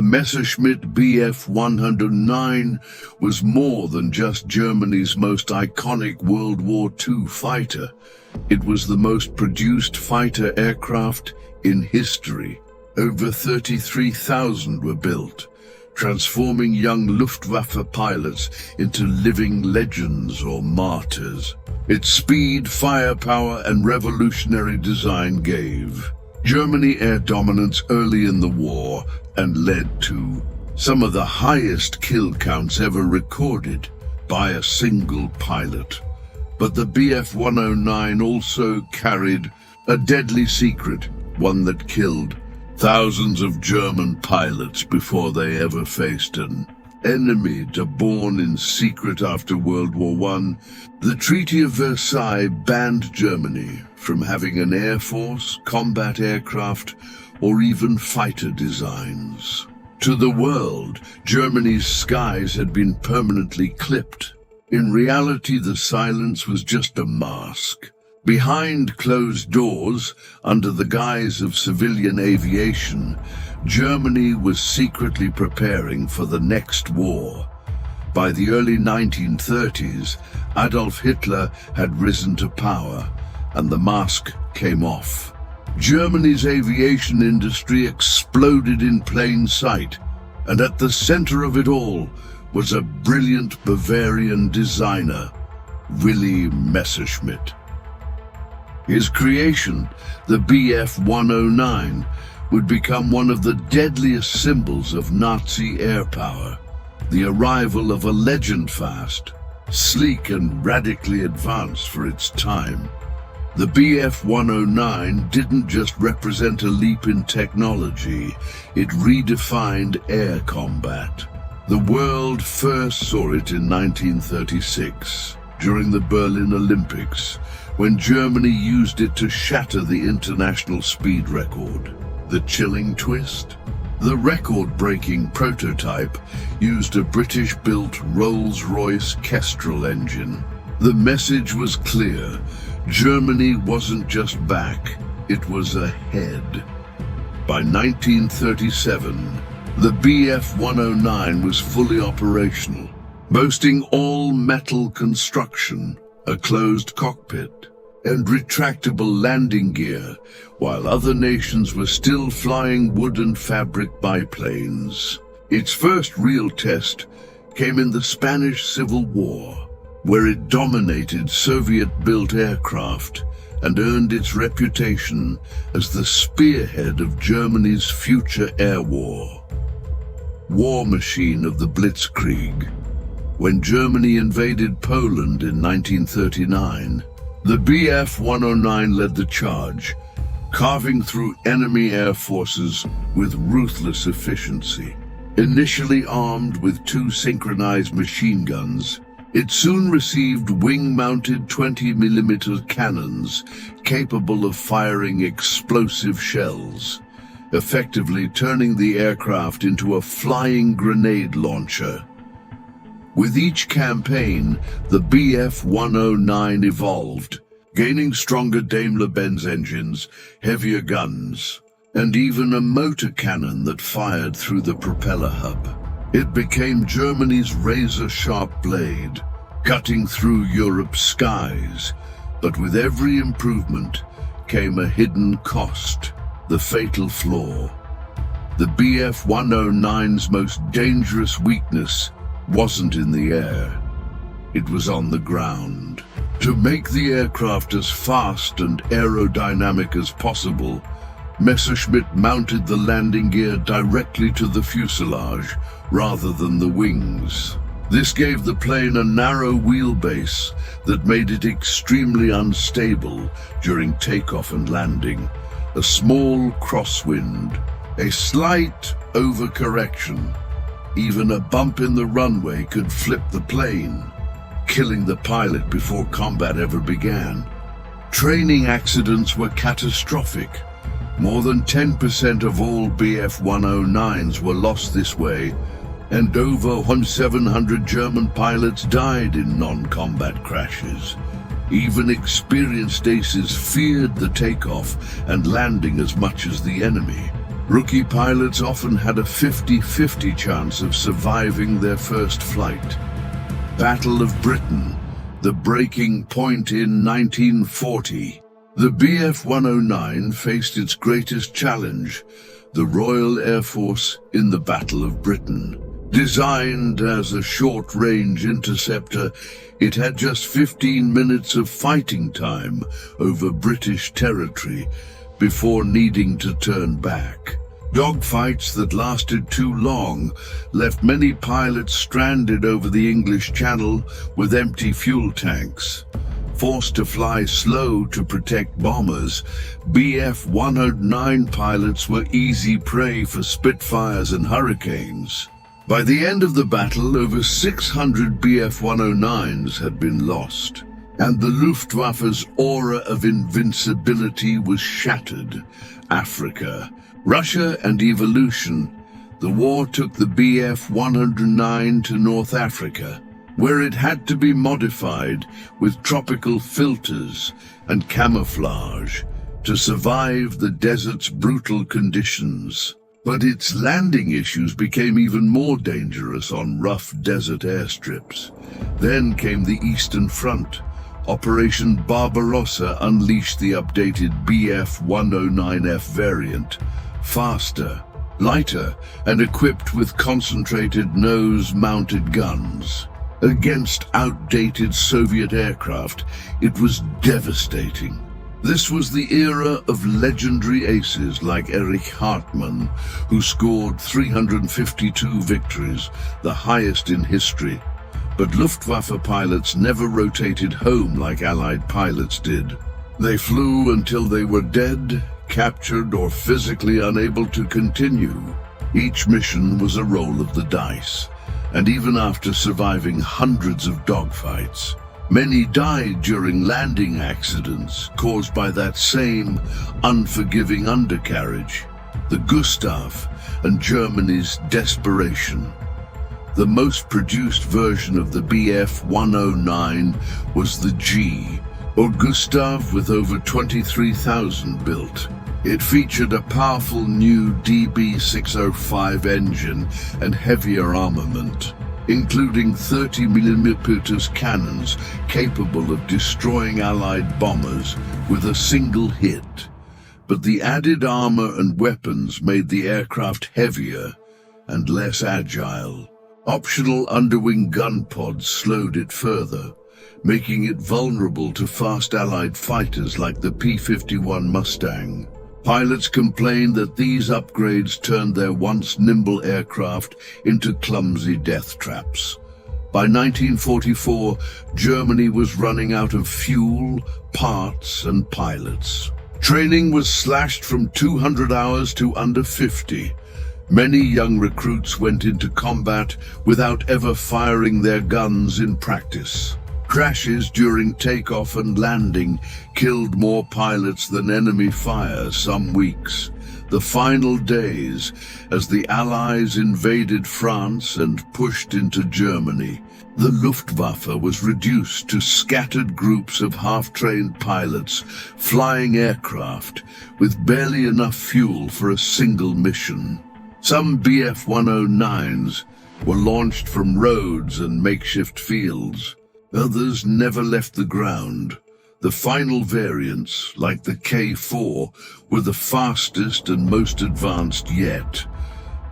The Messerschmitt Bf 109 was more than just Germany's most iconic World War II fighter. It was the most produced fighter aircraft in history. Over 33,000 were built, transforming young Luftwaffe pilots into living legends or martyrs. Its speed, firepower, and revolutionary design gave Germany air dominance early in the war and led to some of the highest kill counts ever recorded by a single pilot. But the Bf 109 also carried a deadly secret, one that killed thousands of German pilots before they ever faced an enemy. Born in secret after World War I, the Treaty of Versailles banned Germany from having an air force, combat aircraft, or even fighter designs. To the world, Germany's skies had been permanently clipped. In reality, the silence was just a mask. Behind closed doors, under the guise of civilian aviation, Germany was secretly preparing for the next war. By the early 1930s, Adolf Hitler had risen to power, and the mask came off. Germany's aviation industry exploded in plain sight, and at the center of it all was a brilliant Bavarian designer, Willy Messerschmitt. His creation, the Bf 109, would become one of the deadliest symbols of Nazi air power. The arrival of a legend fast, sleek and radically advanced for its time. The Bf 109 didn't just represent a leap in technology, it redefined air combat. The world first saw it in 1936, during the Berlin Olympics, when Germany used it to shatter the international speed record. The chilling twist? The record-breaking prototype used a British-built Rolls-Royce Kestrel engine. The message was clear. Germany wasn't just back, it was ahead. By 1937, the Bf 109 was fully operational, boasting all-metal construction, a closed cockpit, and retractable landing gear, while other nations were still flying wood and fabric biplanes. Its first real test came in the Spanish Civil War, where it dominated Soviet-built aircraft and earned its reputation as the spearhead of Germany's future air war. War machine of the Blitzkrieg. When Germany invaded Poland in 1939, the Bf 109 led the charge, carving through enemy air forces with ruthless efficiency. Initially armed with 2 synchronized machine guns, it soon received wing-mounted 20mm cannons capable of firing explosive shells, effectively turning the aircraft into a flying grenade launcher. With each campaign, the Bf 109 evolved, gaining stronger Daimler-Benz engines, heavier guns, and even a motor cannon that fired through the propeller hub. It became Germany's razor-sharp blade, cutting through Europe's skies. But with every improvement came a hidden cost, the fatal flaw. The Bf 109's most dangerous weakness wasn't in the air, it was on the ground. To make the aircraft as fast and aerodynamic as possible, Messerschmitt mounted the landing gear directly to the fuselage rather than the wings. This gave the plane a narrow wheelbase that made it extremely unstable during takeoff and landing. A small crosswind, a slight overcorrection, even a bump in the runway could flip the plane, killing the pilot before combat ever began. Training accidents were catastrophic. More than 10% of all Bf 109s were lost this way, and over 700 German pilots died in non-combat crashes. Even experienced aces feared the takeoff and landing as much as the enemy. Rookie pilots often had a 50-50 chance of surviving their first flight. Battle of Britain, the breaking point in 1940. The Bf-109 faced its greatest challenge, the Royal Air Force in the Battle of Britain. Designed as a short-range interceptor, it had just 15 minutes of fighting time over British territory before needing to turn back. Dogfights that lasted too long left many pilots stranded over the English Channel with empty fuel tanks. Forced to fly slow to protect bombers, Bf-109 pilots were easy prey for Spitfires and Hurricanes. By the end of the battle, over 600 Bf-109s had been lost, and the Luftwaffe's aura of invincibility was shattered. Africa, Russia and evolution. The war took the Bf-109 to North Africa, where it had to be modified with tropical filters and camouflage to survive the desert's brutal conditions. But its landing issues became even more dangerous on rough desert airstrips. Then came the Eastern Front. Operation Barbarossa unleashed the updated Bf-109F variant, faster, lighter, and equipped with concentrated nose-mounted guns. Against outdated Soviet aircraft, it was devastating. This was the era of legendary aces like Erich Hartmann, who scored 352 victories, the highest in history. But Luftwaffe pilots never rotated home like Allied pilots did. They flew until they were dead, captured, or physically unable to continue. Each mission was a roll of the dice, and even after surviving hundreds of dogfights, many died during landing accidents caused by that same unforgiving undercarriage, the Gustav, and Germany's desperation. The most produced version of the Bf-109 was the G, or Gustav, with over 23,000 built. It featured a powerful new DB605 engine and heavier armament, including 30mm cannons capable of destroying Allied bombers with a single hit. But the added armor and weapons made the aircraft heavier and less agile. Optional underwing gun pods slowed it further, making it vulnerable to fast Allied fighters like the P-51 Mustang. Pilots complained that these upgrades turned their once nimble aircraft into clumsy death traps. By 1944, Germany was running out of fuel, parts, and pilots. Training was slashed from 200 hours to under 50. Many young recruits went into combat without ever firing their guns in practice. Crashes during takeoff and landing killed more pilots than enemy fire some weeks. The final days, as the Allies invaded France and pushed into Germany, the Luftwaffe was reduced to scattered groups of half-trained pilots flying aircraft with barely enough fuel for a single mission. Some Bf-109s were launched from roads and makeshift fields. Others never left the ground. The final variants, like the K4, were the fastest and most advanced yet.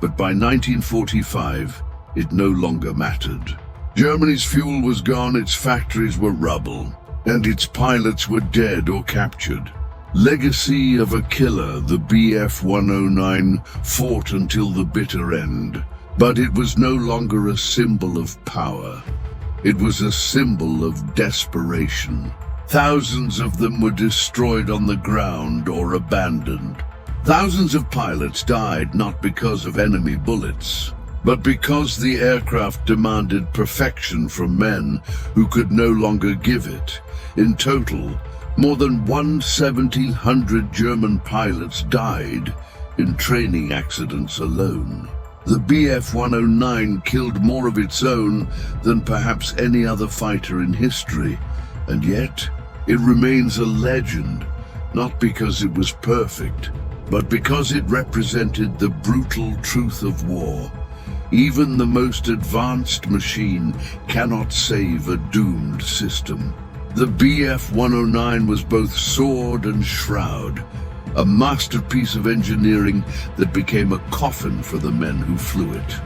But by 1945, it no longer mattered. Germany's fuel was gone, its factories were rubble, and its pilots were dead or captured. Legacy of a killer, the Bf-109 fought until the bitter end. But it was no longer a symbol of power. It was a symbol of desperation. Thousands of them were destroyed on the ground or abandoned. Thousands of pilots died not because of enemy bullets, but because the aircraft demanded perfection from men who could no longer give it. In total, more than 1,700 German pilots died in training accidents alone. The Bf-109 killed more of its own than perhaps any other fighter in history, and yet it remains a legend, not because it was perfect, but because it represented the brutal truth of war. Even the most advanced machine cannot save a doomed system. The Bf 109 was both sword and shroud, a masterpiece of engineering that became a coffin for the men who flew it.